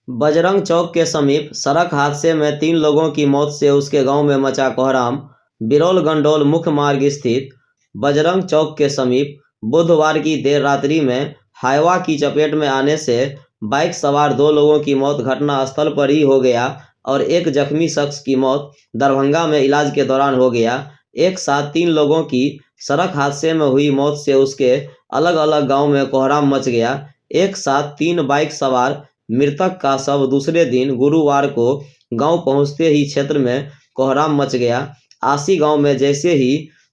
बजरंग चौक के समीप सड़क हादसे में 3 लोगों की मौत से उसके गांव में मचा कोहराम। बिरौल गंडोल मुख्य मार्ग स्थित बजरंग चौक के समीप बुधवार की देर रात्रि में हाइवा की चपेट में आने से बाइक सवार 2 लोगों की मौत घटनास्थल पर ही हो गया और एक जख्मी शख्स की मौत दरभंगा में इलाज के दौरान हो गया। एक साथ 3 लोगों की सड़क हादसे में हुई मौत से उसके अलग अलग गांव में कोहराम मच गया। एक साथ 3 बाइक सवार मृतक का शव दूसरे दिन गुरुवार को गांव पहुंचते ही क्षेत्र में कोहराम मच गया। आसी गांव में जैसे ही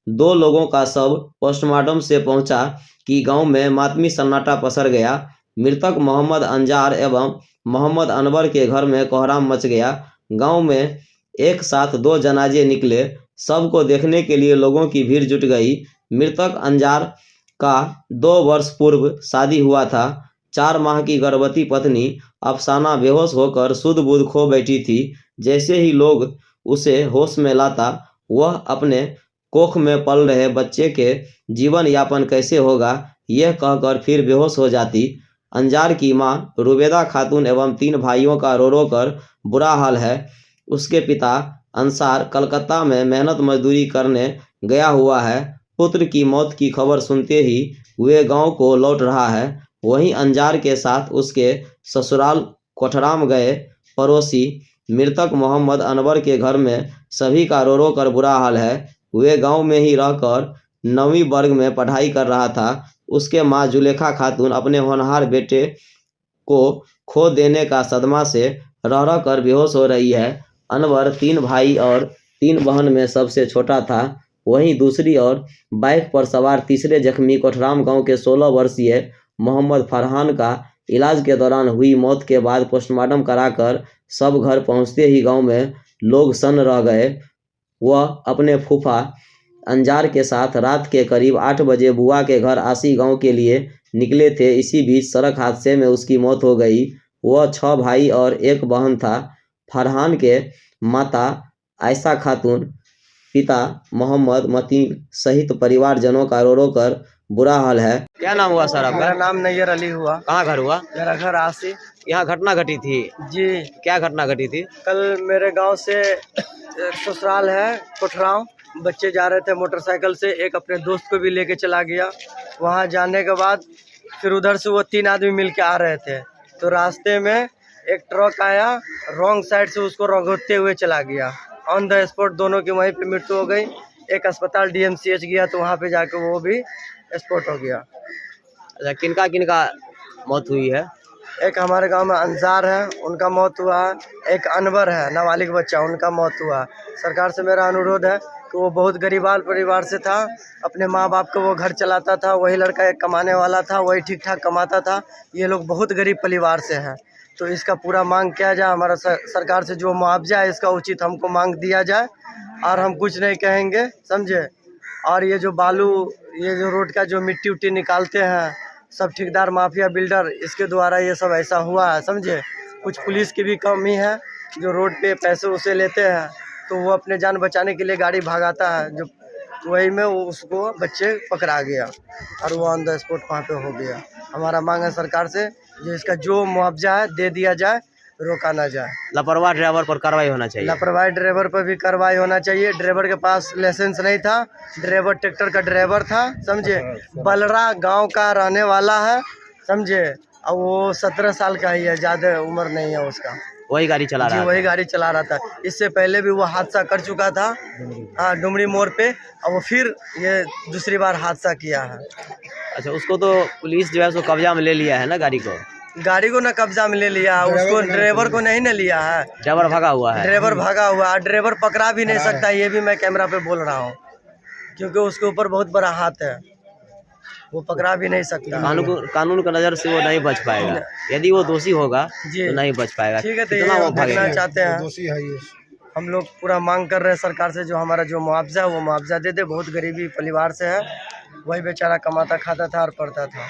2 लोगों का शव पोस्टमार्टम से पहुंचा कि गांव में मातमी सन्नाटा पसर गया। मृतक मोहम्मद अंजार एवं मोहम्मद अनवर के घर में कोहराम मच गया। गांव में एक साथ 2 जनाजे निकले। शव को देखने के लिए लोगों की भीड़ जुट गई। मृतक अंजार का 2 वर्ष पूर्व शादी हुआ था। 4 माह की गर्भवती पत्नी अफसाना बेहोश होकर सुध बुध खो बैठी थी। जैसे ही लोग उसे होश में लाता, वह अपने कोख में पल रहे बच्चे के जीवन यापन कैसे होगा, यह कहकर फिर बेहोश हो जाती। अंजार की मां रुबेदा खातून एवं 3 भाइयों का रो रो कर बुरा हाल है। उसके पिता अंसार कलकत्ता में मेहनत मजदूरी करने गया हुआ है। पुत्र की मौत की खबर सुनते ही वे गांव को लौट रहा है। वहीं अंजार के साथ उसके ससुराल कोठराम गए पड़ोसी मृतक मोहम्मद अनवर के घर में सभी का रो रो कर बुरा हाल है। वे गांव में ही रहकर 9वीं वर्ग में पढ़ाई कर रहा था। उसके मां जुलेखा खातून अपने होनहार बेटे को खो देने का सदमा से रह रह कर बेहोश हो रही है। अनवर 3 भाई और 3 बहन में सबसे छोटा था। वहीं दूसरी ओर बाइक पर सवार तीसरे जख्मी कोठराम गांव के 16 वर्षीय मोहम्मद फरहान का इलाज के दौरान हुई मौत के बाद पोस्टमार्टम कराकर सब घर पहुंचते ही गांव में लोग सन्न रह गए। वह अपने फूफा अंजार के साथ रात के करीब 8 बजे बुआ के घर आसी गांव के लिए निकले थे। इसी बीच सड़क हादसे में उसकी मौत हो गई। वह 6 भाई और 1 बहन था। फरहान के माता आयशा खातून, पिता मोहम्मद मतीन सहित परिवारजनों का रो रो कर बुरा हाल है। क्या नाम हुआ सर आपका? मेरा नाम नैयर अली हुआ। कहाँ घर हुआ? मेरा घर आसी। यहाँ घटना घटी थी जी। क्या घटना घटी थी? कल मेरे गांव से ससुराल है कोठराम, बच्चे जा रहे थे मोटरसाइकिल से, एक अपने दोस्त को भी लेके चला गया। वहां जाने के बाद फिर उधर से वो 3 आदमी मिल के आ रहे थे, तो रास्ते में एक ट्रक आया, रॉन्ग साइड से उसको रगड़ते हुए चला गया। ऑन द स्पॉट दोनों की वहीं पे मृत्यु हो गई। एक अस्पताल DMCH गया तो वहाँ पे जाके वो भी स्पॉट हो गया। अच्छा, किनका किनका मौत हुई है? एक हमारे गांव में अंसार है, उनका मौत हुआ है। एक अनवर है, नाबालिग बच्चा, उनका मौत हुआ। सरकार से मेरा अनुरोध है कि वो बहुत गरीबाल परिवार से था, अपने माँ बाप को वो घर चलाता था। वही लड़का एक कमाने वाला था, वही ठीक ठाक कमाता था। ये लोग बहुत गरीब परिवार से हैं, तो इसका पूरा मांग किया जाए। हमारा सरकार से जो मुआवजा है इसका उचित हमको मांग दिया जाए, और हम कुछ नहीं कहेंगे, समझे। और ये जो बालू, ये जो रोड का जो मिट्टी उट्टी निकालते हैं सब ठेकेदार माफिया बिल्डर, इसके द्वारा ये सब ऐसा हुआ है, समझे। कुछ पुलिस की भी कमी है, जो रोड पे पैसे उसे लेते हैं तो वो अपने जान बचाने के लिए गाड़ी भगाता है, जो वही में उसको बच्चे पकड़ा गया और वो ऑन द स्पॉट वहाँ पे हो गया। हमारा मांग है सरकार से, जो इसका जो मुआवजा है दे दिया जाए, रोका ना जाए। लापरवाह ड्राइवर पर कार्रवाई होना चाहिए। लापरवाह ड्राइवर पर भी कार्रवाई होना चाहिए। ड्राइवर के पास लाइसेंस नहीं था, ड्राइवर ट्रैक्टर का ड्राइवर था, समझे। बलरा गांव का रहने वाला है, समझे। और वो 17 साल का ही है, ज़्यादा उम्र नहीं है उसका। वही गाड़ी चला रहा जी, वही गाड़ी चला रहा था। इससे पहले भी वो हादसा कर चुका था, हाँ, डुमरी मोड़ पे, और वो फिर ये दूसरी बार हादसा किया है। अच्छा, उसको तो पुलिस जो है उसको कब्जा में ले लिया है ना, गाड़ी को ना कब्जा में ले लिया, उसको ड्राइवर को नहीं ना लिया है। ड्राइवर भागा हुआ है। ड्राइवर भागा हुआ है, ड्राइवर पकड़ा भी नहीं सकता, ये भी मैं कैमरा पे बोल रहा हूँ, क्योंकि उसके ऊपर बहुत बड़ा हाथ है, वो पकड़ा भी नहीं सकता। कानून का नजर से वो नहीं बच पाएगा। यदि वो दोषी होगा तो नहीं बच पाएगा। ठीक है, तो ये देखना चाहते हैं हम लोग, पूरा मांग कर रहे हैं सरकार से, जो हमारा जो मुआवजा है वो मुआवजा दे दे। बहुत गरीबी परिवार से है, वही बेचारा कमाता खाता था और पढ़ता था।